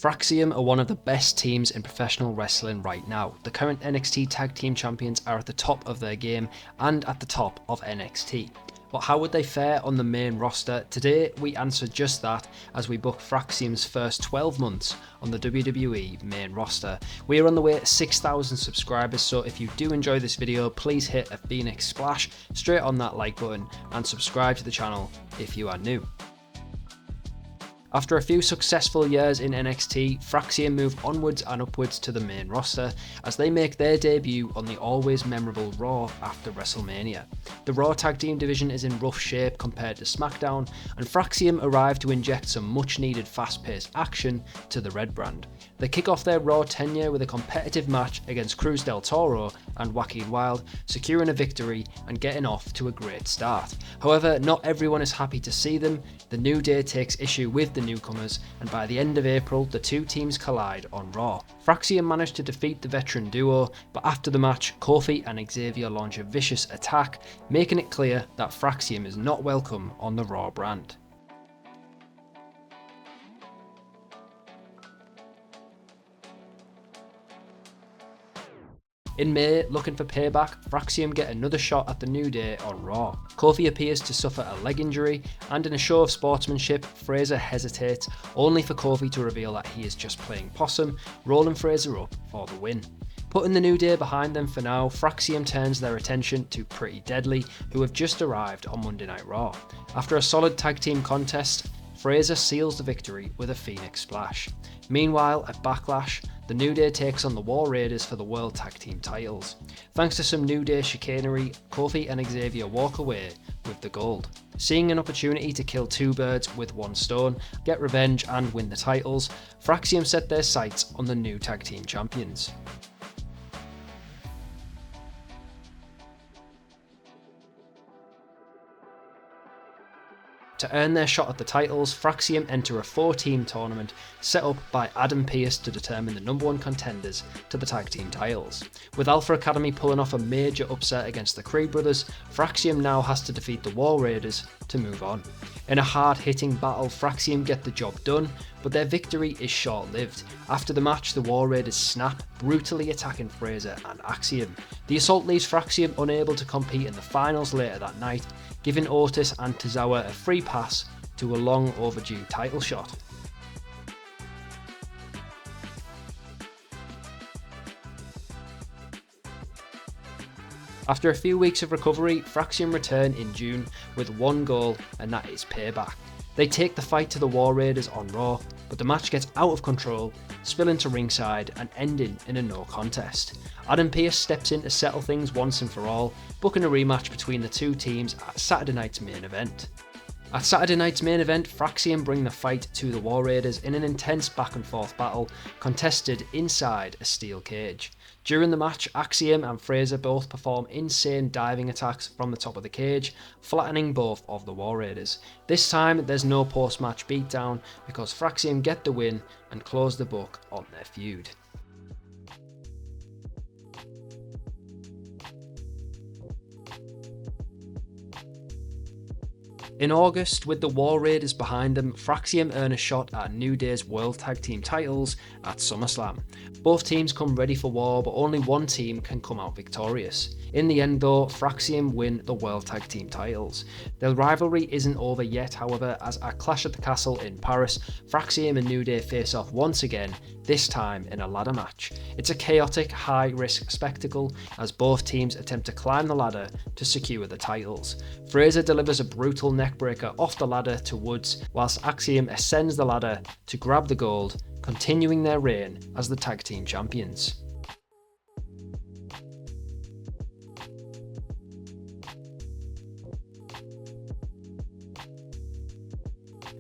Fraxiom are one of the best teams in professional wrestling right now. The current NXT Tag Team Champions are at the top of their game and at the top of NXT. But how would they fare on the main roster? Today we answer just that as we book Fraxiom's first 12 months on the WWE main roster. We are on the way to 6,000 subscribers, so if you do enjoy this video, please hit a Phoenix splash straight on that like button and subscribe to the channel if you are new. After a few successful years in NXT, Fraxiom move onwards and upwards to the main roster as they make their debut on the always memorable Raw after Wrestlemania. The Raw tag team division is in rough shape compared to SmackDown, and Fraxiom arrive to inject some much needed fast-paced action to the red brand. They kick off their Raw tenure with a competitive match against Cruz del Toro and Joaquin Wilde, securing a victory and getting off to a great start. However, not everyone is happy to see them. The New Day takes issue with the newcomers, and by the end of April, the two teams collide on Raw. Fraxiom managed to defeat the veteran duo, but after the match, Kofi and Xavier launch a vicious attack, making it clear that Fraxiom is not welcome on the Raw brand. In May, looking for payback, Fraxiom get another shot at the New Day on Raw. Kofi appears to suffer a leg injury, and in a show of sportsmanship, Fraser hesitates, only for Kofi to reveal that he is just playing possum, rolling Fraser up for the win. Putting the New Day behind them for now, Fraxiom turns their attention to Pretty Deadly, who have just arrived on Monday Night Raw. After a solid tag team contest, Fraser seals the victory with a Phoenix Splash. Meanwhile, at Backlash, the New Day takes on the War Raiders for the World Tag Team titles. Thanks to some New Day chicanery, Kofi and Xavier walk away with the gold. Seeing an opportunity to kill two birds with one stone, get revenge and win the titles, Fraxiom set their sights on the new Tag Team Champions. To earn their shot at the titles, Fraxiom enter a 4-team tournament set up by Adam Pearce to determine the number 1 contenders to the tag team titles. With Alpha Academy pulling off a major upset against the Creed brothers, Fraxiom now has to defeat the War Raiders to move on. In a hard-hitting battle, Fraxiom get the job done, but their victory is short-lived. After the match, the War Raiders snap, brutally attacking Fraser and Axiom. The assault leaves Fraxiom unable to compete in the finals later that night, giving Otis and Tozawa a free pass to a long overdue title shot. After a few weeks of recovery, Fraxiom return in June with one goal, and that is payback. They take the fight to the War Raiders on Raw, but the match gets out of control, spilling to ringside and ending in a no contest. Adam Pearce steps in to settle things once and for all, booking a rematch between the two teams at Saturday night's main event. At Saturday night's main event, Fraxiom bring the fight to the War Raiders in an intense back and forth battle contested inside a steel cage. During the match, Axiom and Fraser both perform insane diving attacks from the top of the cage, flattening both of the War Raiders. This time there's no post-match beatdown because Fraxiom get the win and close the book on their feud. In August, with the War Raiders behind them, Fraxiom earn a shot at New Day's World Tag Team titles at SummerSlam. Both teams come ready for war, but only one team can come out victorious. In the end though, Fraxiom win the World Tag Team titles. Their rivalry isn't over yet, however, as at Clash at the Castle in Paris, Fraxiom and New Day face off once again, this time in a ladder match. It's a chaotic, high-risk spectacle as both teams attempt to climb the ladder to secure the titles. Fraser delivers a brutal neckbreaker off the ladder to Woods, whilst Axiom ascends the ladder to grab the gold, continuing their reign as the Tag Team Champions.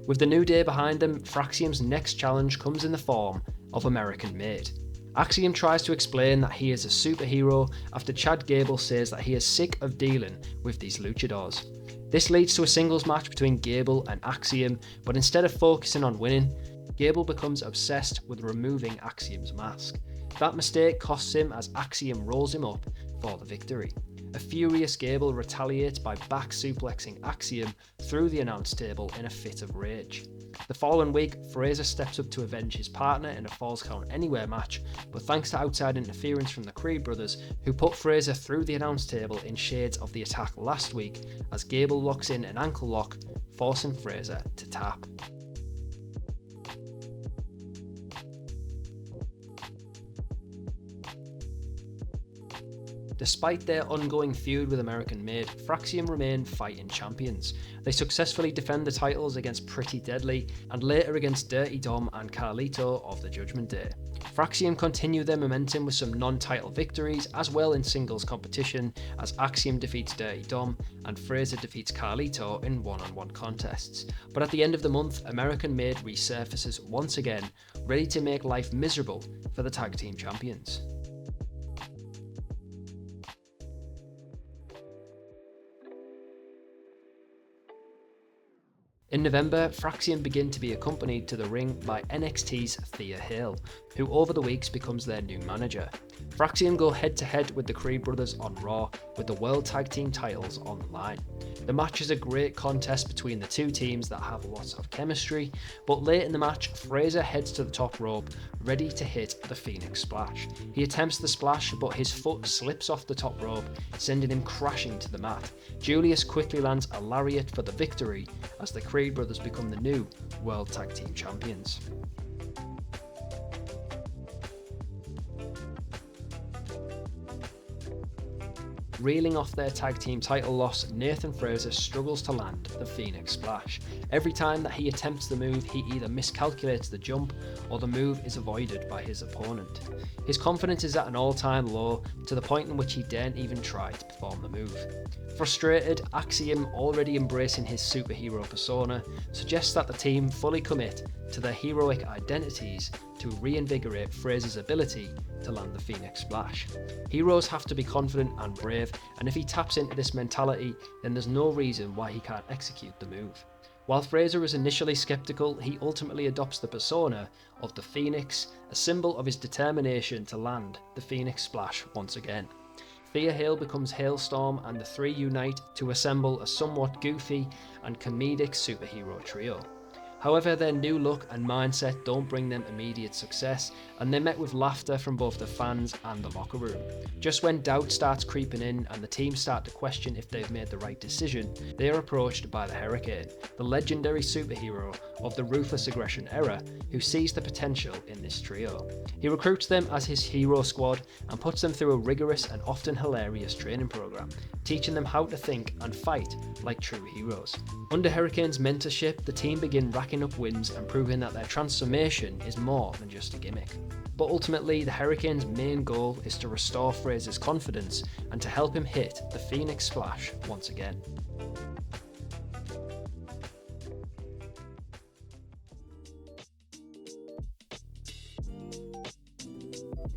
With the New Day behind them, Fraxiom's next challenge comes in the form of American Made. Axiom tries to explain that he is a superhero after Chad Gable says that he is sick of dealing with these luchadors. This leads to a singles match between Gable and Axiom, but instead of focusing on winning, Gable becomes obsessed with removing Axiom's mask. That mistake costs him as Axiom rolls him up for the victory. A furious Gable retaliates by back suplexing Axiom through the announce table in a fit of rage. The following week, Fraser steps up to avenge his partner in a Falls Count Anywhere match, but thanks to outside interference from the Creed brothers, who put Fraser through the announce table in shades of the attack last week, as Gable locks in an ankle lock, forcing Fraser to tap. Despite their ongoing feud with American Made, Fraxiom remain fighting champions. They successfully defend the titles against Pretty Deadly and later against Dirty Dom and Carlito of the Judgment Day. Fraxiom continue their momentum with some non-title victories as well in singles competition, as Axiom defeats Dirty Dom and Fraser defeats Carlito in one-on-one contests. But at the end of the month, American Made resurfaces once again, ready to make life miserable for the tag team champions. In November, Fraxiom begin to be accompanied to the ring by NXT's Thea Hale, who over the weeks becomes their new manager. Fraxiom go head to head with the Creed brothers on Raw, with the World Tag Team titles on the line. The match is a great contest between the two teams that have lots of chemistry, but late in the match, Fraser heads to the top rope, ready to hit the Phoenix Splash. He attempts the splash, but his foot slips off the top rope, sending him crashing to the mat. Julius quickly lands a lariat for the victory, as the Creed brothers become the new World Tag Team Champions. Reeling off their tag team title loss, Nathan Fraser struggles to land the Phoenix Splash. Every time that he attempts the move, he either miscalculates the jump or the move is avoided by his opponent. His confidence is at an all-time low, to the point in which he daren't even try to perform the move. Frustrated, Axiom, already embracing his superhero persona, suggests that the team fully commit to their heroic identities to reinvigorate Fraser's ability to land the Phoenix Splash. Heroes have to be confident and brave, and if he taps into this mentality, then there's no reason why he can't execute the move. While Fraser is initially skeptical, he ultimately adopts the persona of the Phoenix, a symbol of his determination to land the Phoenix Splash once again. Thea Hale becomes Hailstorm, and the three unite to assemble a somewhat goofy and comedic superhero trio. However, their new look and mindset don't bring them immediate success, and they're met with laughter from both the fans and the locker room. Just when doubt starts creeping in and the team start to question if they've made the right decision, they are approached by the Hurricane, the legendary superhero of the Ruthless Aggression era, who sees the potential in this trio. He recruits them as his hero squad and puts them through a rigorous and often hilarious training program, teaching them how to think and fight like true heroes. Under Hurricane's mentorship, the team begin racking up wins and proving that their transformation is more than just a gimmick. But ultimately, the Hurricane's main goal is to restore Fraser's confidence and to help him hit the Phoenix Splash once again.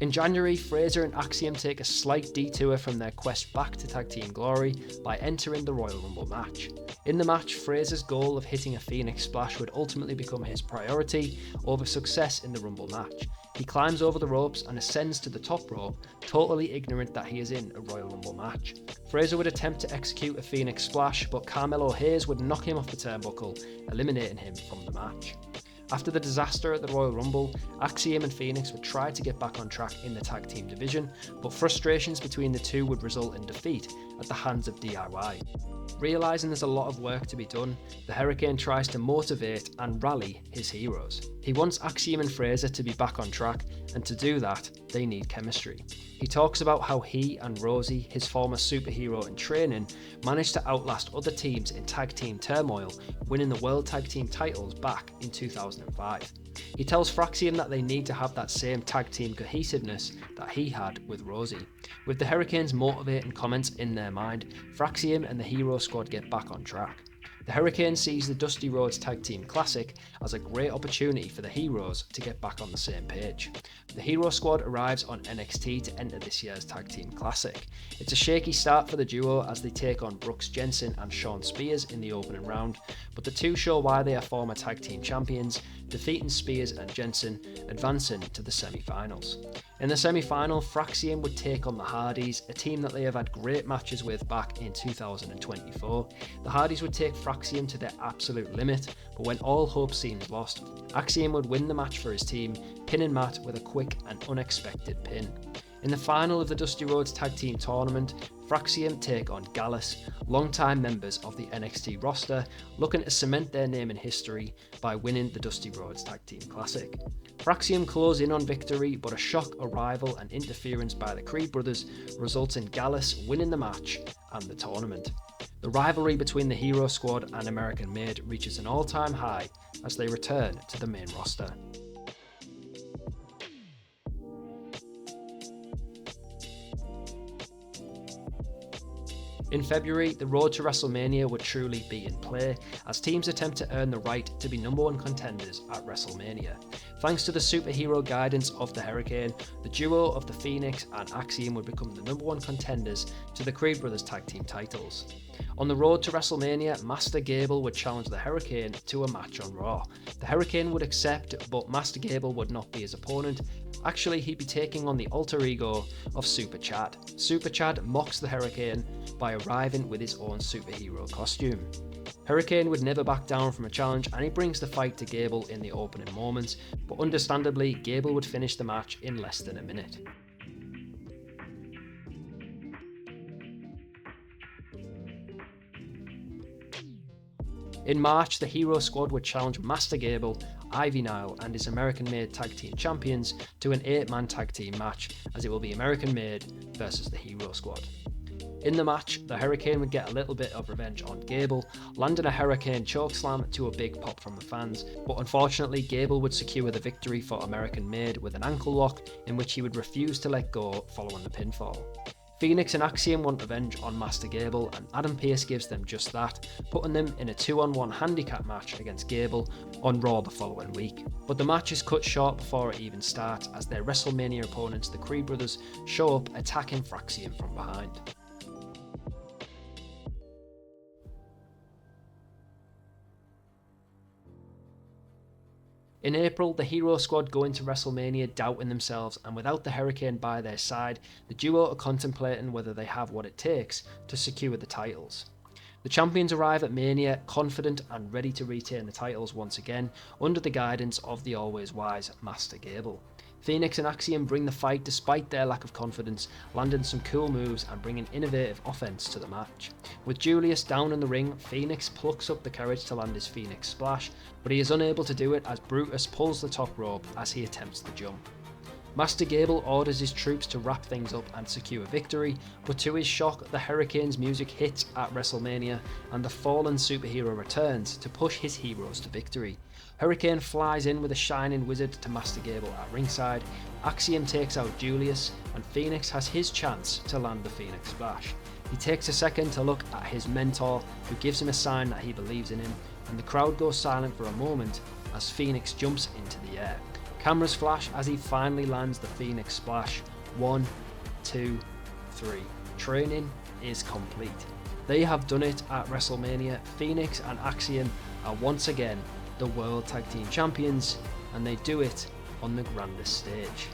In January, Fraser and Axiom take a slight detour from their quest back to Tag Team Glory by entering the Royal Rumble match. In the match, Fraser's goal of hitting a Phoenix Splash would ultimately become his priority over success in the Rumble match. He climbs over the ropes and ascends to the top rope, totally ignorant that he is in a Royal Rumble match. Fraser would attempt to execute a Phoenix Splash, but Carmelo Hayes would knock him off the turnbuckle, eliminating him from the match. After the disaster at the Royal Rumble, Axiom and Phoenix would try to get back on track in the tag team division, but frustrations between the two would result in defeat at the hands of DIY. Realising there's a lot of work to be done, the Hurricane tries to motivate and rally his heroes. He wants Axiom and Fraser to be back on track, and to do that, they need chemistry. He talks about how he and Rosey, his former superhero in training, managed to outlast other teams in tag team turmoil, winning the World Tag Team titles back in 2005. He tells Fraxiom that they need to have that same tag team cohesiveness that he had with Rosey. With the Hurricane's motivating comments in their mind, Fraxiom and the Hero Squad get back on track. The Hurricane sees the Dusty Rhodes Tag Team Classic as a great opportunity for the Heroes to get back on the same page. The Hero Squad arrives on NXT to enter this year's Tag Team Classic. It's a shaky start for the duo as they take on Brooks Jensen and Shawn Spears in the opening round, but the two show why they are former Tag Team Champions, defeating Spears and Jensen, advancing to the semi-finals. In the semi-final, Fraxiom would take on the Hardys, a team that they have had great matches with back in 2024. The Hardys would take Fraxiom to their absolute limit, but when all hope seems lost, Axiom would win the match for his team, pinning Matt with a quick and unexpected pin. In the final of the Dusty Rhodes Tag Team Tournament, Fraxiom take on Gallus, longtime members of the NXT roster, looking to cement their name in history by winning the Dusty Rhodes Tag Team Classic. Fraxiom close in on victory, but a shock arrival and interference by the Creed brothers results in Gallus winning the match and the tournament. The rivalry between the Hero Squad and American Made reaches an all-time high as they return to the main roster. In February, the road to Wrestlemania would truly be in play, as teams attempt to earn the right to be #1 contenders at Wrestlemania. Thanks to the superhero guidance of the Hurricane, the duo of the Phoenix and Axiom would become the #1 contenders to the Creed Brothers Tag Team titles. On the road to Wrestlemania, Master Gable would challenge the Hurricane to a match on Raw. The Hurricane would accept, but Master Gable would not be his opponent. Actually, he'd be taking on the alter ego of Super Chad. Super Chad mocks the Hurricane by arriving with his own superhero costume. Hurricane would never back down from a challenge, and he brings the fight to Gable in the opening moments, but understandably, Gable would finish the match in less than a minute. In March, the Hero Squad would challenge Master Gable, Ivy Nile and his American-made tag team champions to an 8-man tag team match, as it will be American-made versus the Hero Squad. In the match, the Hurricane would get a little bit of revenge on Gable, landing a Hurricane chokeslam to a big pop from the fans, but unfortunately Gable would secure the victory for American-made with an ankle lock in which he would refuse to let go following the pinfall. Phoenix and Axiom want revenge on Master Gable, and Adam Pearce gives them just that, putting them in a 2-on-1 handicap match against Gable on Raw the following week. But the match is cut short before it even starts, as their WrestleMania opponents, the Creed brothers, show up attacking Fraxiom from behind. In April, the Hero Squad go into WrestleMania doubting themselves, and without the Hurricane by their side, the duo are contemplating whether they have what it takes to secure the titles. The champions arrive at Mania confident and ready to retain the titles once again, under the guidance of the always wise Master Gable. Phoenix and Axiom bring the fight despite their lack of confidence, landing some cool moves and bringing innovative offense to the match. With Julius down in the ring, Phoenix plucks up the courage to land his Phoenix Splash, but he is unable to do it as Brutus pulls the top rope as he attempts the jump. Master Gable orders his troops to wrap things up and secure victory, but to his shock, the Hurricane's music hits at WrestleMania and the fallen superhero returns to push his heroes to victory. Hurricane flies in with a shining wizard to Master Gable at ringside, Axiom takes out Julius, and Phoenix has his chance to land the Phoenix Splash. He takes a second to look at his mentor, who gives him a sign that he believes in him, and the crowd goes silent for a moment as Phoenix jumps into the air. Cameras flash as he finally lands the Phoenix Splash. 1, 2, 3. Training is complete. They have done it at WrestleMania. Phoenix and Axiom are once again the World Tag Team Champions, and they do it on the grandest stage.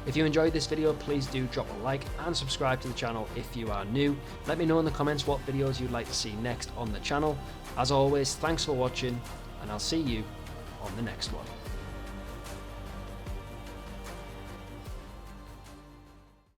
If you enjoyed this video, please do drop a like and subscribe to the channel if you are new. Let me know in the comments what videos you'd like to see next on the channel. As always, thanks for watching, and I'll see you on the next one.